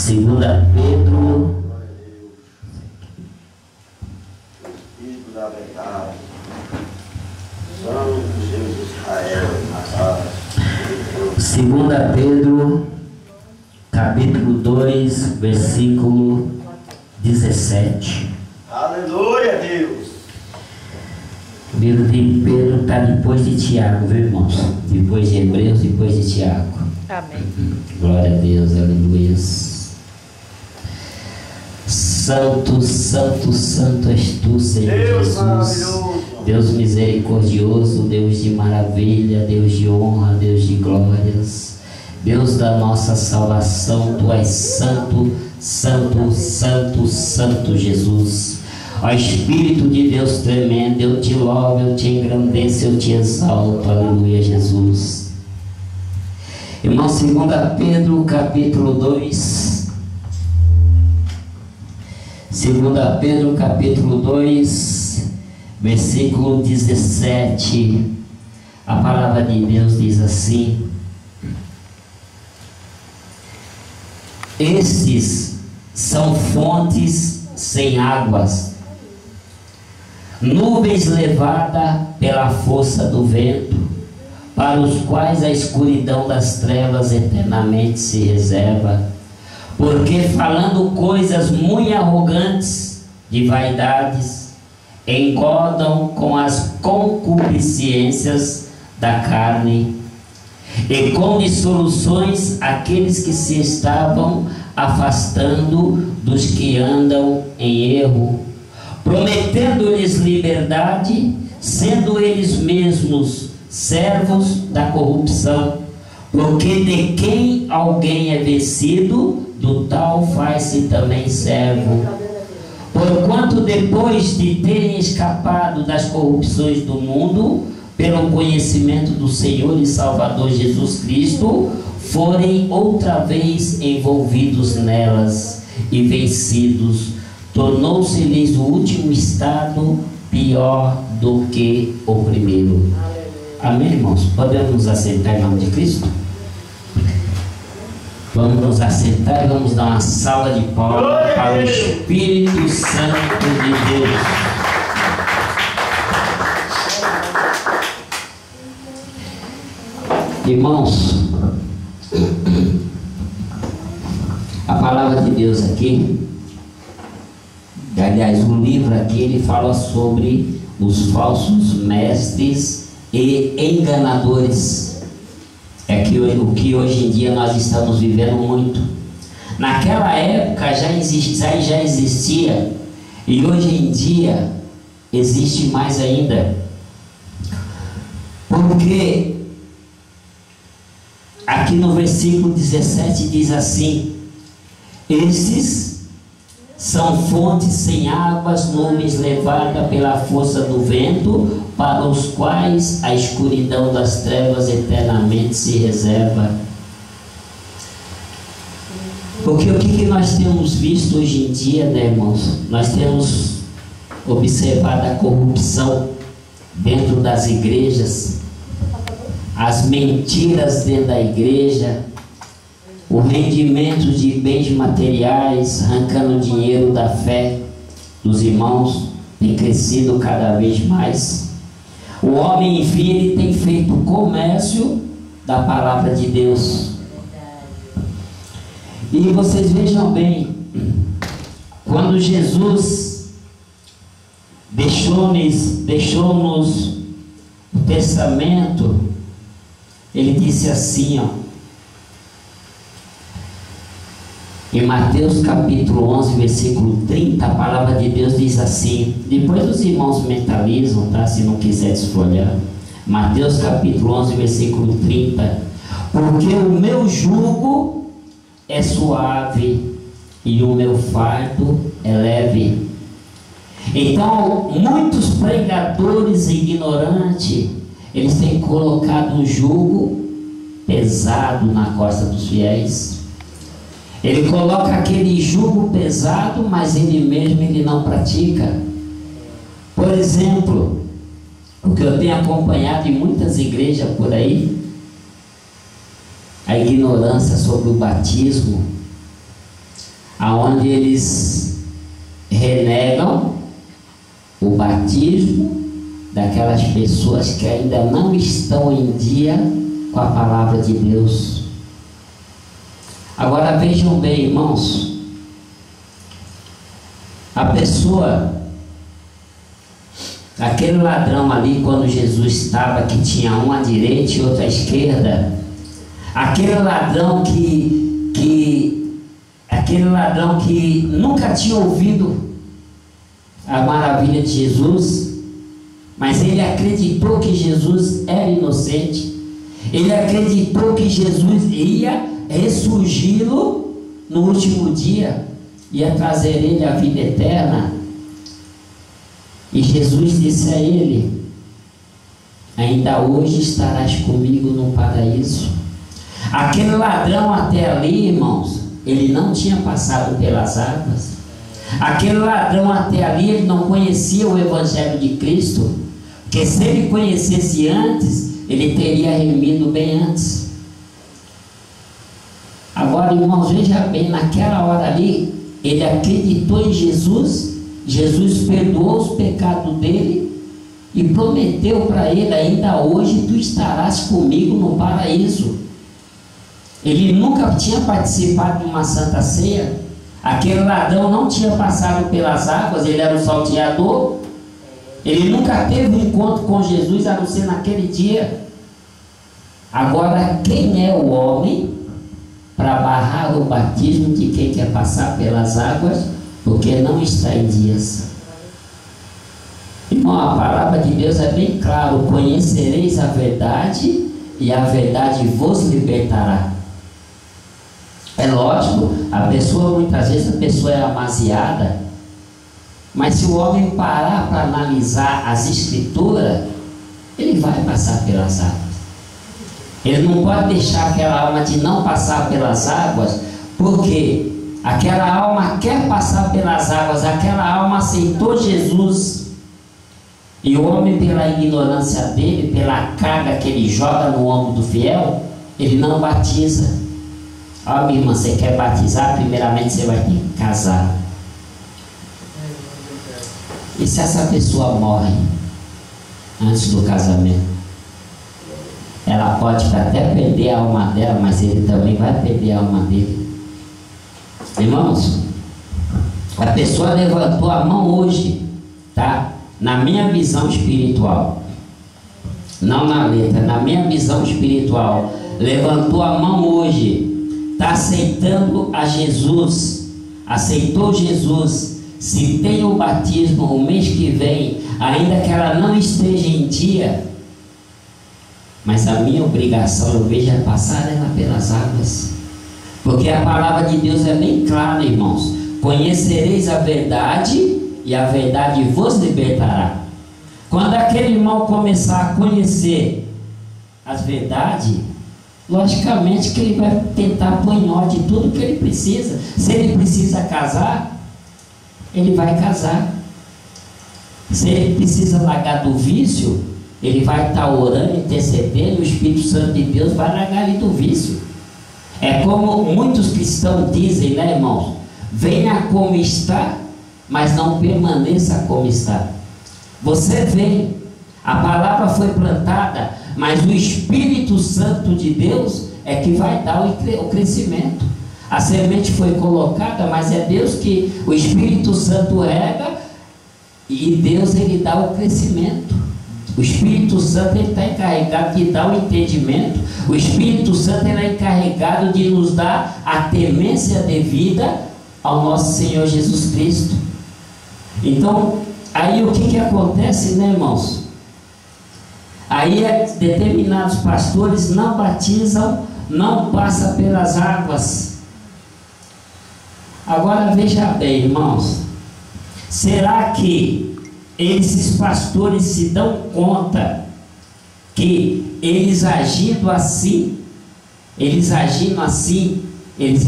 Segunda Pedro, Espírito da verdade, Santo Deus de Israel, Segunda Pedro, capítulo 2, versículo 17. Aleluia, Deus. O livro de Pedro está depois de Tiago, viu, irmãos? Depois de Hebreus, depois de Tiago. Amém. Glória a Deus, aleluia. Santo, santo, santo és tu, Senhor Deus Jesus. maravilhoso. Deus misericordioso, Deus de maravilha, Deus de honra, Deus de glórias, Deus da nossa salvação. Tu és santo, santo, santo, santo Jesus. Ó Espírito de Deus tremendo, eu te louvo, eu te engrandeço, eu te exalto. Aleluia, Jesus. Irmão, 2 Pedro, capítulo 2. 2 Pedro, capítulo 2, versículo 17. A palavra de Deus diz assim: esses são fontes sem águas, nuvens levadas pela força do vento, para os quais a escuridão das trevas eternamente se reserva, porque falando coisas muito arrogantes, de vaidades, engodam com as concupiscências da carne, e com dissoluções aqueles que se estavam afastando dos que andam em erro, prometendo-lhes liberdade, sendo eles mesmos servos da corrupção, porque de quem alguém é vencido, do tal faz-se também servo. Porquanto depois de terem escapado das corrupções do mundo, pelo conhecimento do Senhor e Salvador Jesus Cristo, forem outra vez envolvidos nelas e vencidos, tornou-se-lhes o último estado pior do que o primeiro. Amém, irmãos? Podemos nos assentar em nome de Cristo? Vamos nos assentar e vamos dar uma salva de palmas para o Espírito Santo de Deus. Irmãos, a palavra de Deus aqui, aliás, o livro aqui, ele fala sobre os falsos mestres e enganadores. É que o que hoje em dia nós estamos vivendo muito. Naquela época já existia, e hoje em dia existe mais ainda. Porque aqui no versículo 17 diz assim: esses são fontes sem águas, nuvens levadas pela força do vento, para os quais a escuridão das trevas eternamente se reserva. Porque o que nós temos visto hoje em dia, né, irmãos? Nós temos observado a corrupção dentro das igrejas, as mentiras dentro da igreja, o rendimento de bens materiais, arrancando dinheiro da fé dos irmãos, tem crescido cada vez mais. O homem, enfim, ele tem feito comércio da palavra de Deus. E vocês vejam bem, quando Jesus deixou-nos o testamento, ele disse assim, ó, em Mateus capítulo 11, versículo 30, a palavra de Deus diz assim, depois os irmãos mentalizam, tá? Se não quiser desfolhar. Mateus capítulo 11, versículo 30, porque o meu jugo é suave e o meu fardo é leve. Então, muitos pregadores ignorantes, eles têm colocado um jugo pesado na costa dos fiéis. Ele coloca aquele jugo pesado, mas ele mesmo não pratica. Por exemplo, o que eu tenho acompanhado em muitas igrejas por aí, a ignorância sobre o batismo, aonde eles renegam o batismo daquelas pessoas que ainda não estão em dia com a palavra de Deus. Agora vejam bem, irmãos, a pessoa, aquele ladrão ali, quando Jesus estava, que tinha um à direita e outro à esquerda, aquele ladrão que nunca tinha ouvido a maravilha de Jesus, mas ele acreditou que Jesus era inocente, ele acreditou que Jesus ia ressurgi-lo no último dia, ia trazer ele a vida eterna. E Jesus disse a ele: ainda hoje estarás comigo no paraíso. Aquele ladrão até ali, irmãos, ele não tinha passado pelas águas. Aquele ladrão até ali, ele não conhecia o Evangelho de Cristo, porque se ele conhecesse antes, ele teria remido bem antes. Agora, irmãos, veja bem, naquela hora ali, ele acreditou em Jesus, Jesus perdoou os pecados dele e prometeu para ele: ainda hoje tu estarás comigo no paraíso. Ele nunca tinha participado de uma santa ceia. Aquele ladrão não tinha passado pelas águas, ele era um salteador. Ele nunca teve um encontro com Jesus, a não ser naquele dia. Agora, quem é o homem para barrar o batismo de quem quer passar pelas águas, porque não está em dias? Irmão, a palavra de Deus é bem clara: conhecereis a verdade e a verdade vos libertará. É lógico, a pessoa, muitas vezes a pessoa é amaziada, mas se o homem parar para analisar as escrituras, ele vai passar pelas águas. Ele não pode deixar aquela alma de não passar pelas águas, porque aquela alma quer passar pelas águas, aquela alma aceitou Jesus, e o homem, pela ignorância dele, pela carga que ele joga no ombro do fiel, ele não batiza. Ó, minha irmã, você quer batizar? Primeiramente você vai ter que casar. E se essa pessoa morre antes do casamento? Ela pode até perder a alma dela, mas ele também vai perder a alma dele. Irmãos, a pessoa levantou a mão hoje, tá? Na minha visão espiritual, não na letra, na minha visão espiritual, levantou a mão hoje, está aceitando a Jesus, aceitou Jesus. Se tem o batismo o mês que vem, ainda que ela não esteja em dia, mas a minha obrigação, eu vejo, é passar ela pelas águas, porque a palavra de Deus é bem clara, irmãos: conhecereis a verdade e a verdade vos libertará. Quando aquele irmão começar a conhecer as verdades, logicamente que ele vai tentar pôr em ordem tudo que ele precisa. Se ele precisa casar, ele vai casar. Se ele precisa largar do vício, ele vai estar orando, intercedendo, e o Espírito Santo de Deus vai largar ele do vício. É como muitos cristãos dizem, né, irmãos? Venha como está, mas não permaneça como está. Você vem, a palavra foi plantada, mas o Espírito Santo de Deus é que vai dar o crescimento. A semente foi colocada, mas é Deus que, o Espírito Santo rega, e Deus, ele dá o crescimento. O Espírito Santo, ele está encarregado de dar o entendimento. O Espírito Santo, ele é encarregado de nos dar a temência devida ao nosso Senhor Jesus Cristo. Então, aí o que acontece, né, irmãos? Aí determinados pastores não batizam, não passam pelas águas. Agora veja bem, irmãos, será que esses pastores se dão conta que eles agindo assim, eles